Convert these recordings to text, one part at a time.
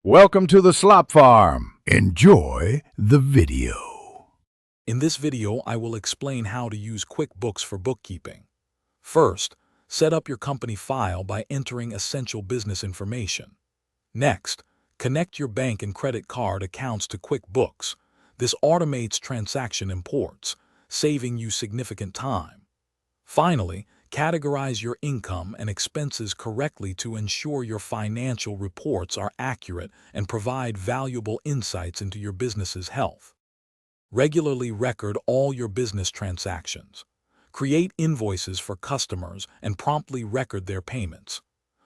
Welcome to the Slop Farm. Enjoy the video. In this video, I will explain how to use QuickBooks for bookkeeping. First, set up your company file by entering essential business information. Next, connect your bank and credit card accounts to QuickBooks. This automates transaction imports, saving you significant time. Finally, categorize your income and expenses correctly to ensure your financial reports are accurate and provide valuable insights into your business's health. Regularly record all your business transactions. Create invoices for customers and promptly record their payments.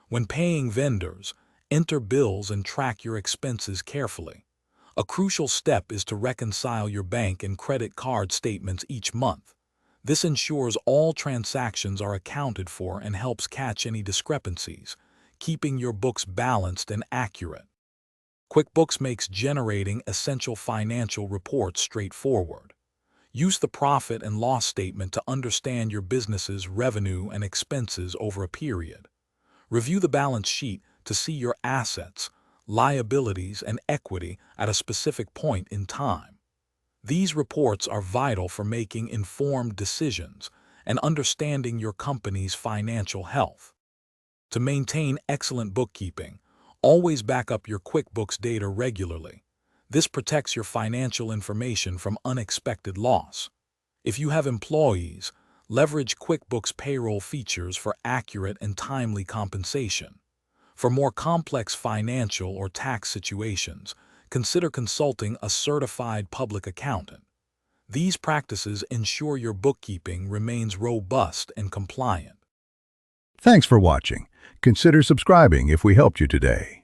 When paying vendors, enter bills and track your expenses carefully. A crucial step is to reconcile your bank and credit card statements each month. This ensures all transactions are accounted for and helps catch any discrepancies, keeping your books balanced and accurate. QuickBooks makes generating essential financial reports straightforward. Use the profit and loss statement to understand your business's revenue and expenses over a period. Review the balance sheet to see your assets, liabilities, and equity at a specific point in time. These reports are vital for making informed decisions and understanding your company's financial health. To maintain excellent bookkeeping, always back up your QuickBooks data regularly. This protects your financial information from unexpected loss. If you have employees, leverage QuickBooks payroll features for accurate and timely compensation. For more complex financial or tax situations, consider consulting a certified public accountant. These practices ensure your bookkeeping remains robust and compliant. Thanks for watching. Consider subscribing if we helped you today.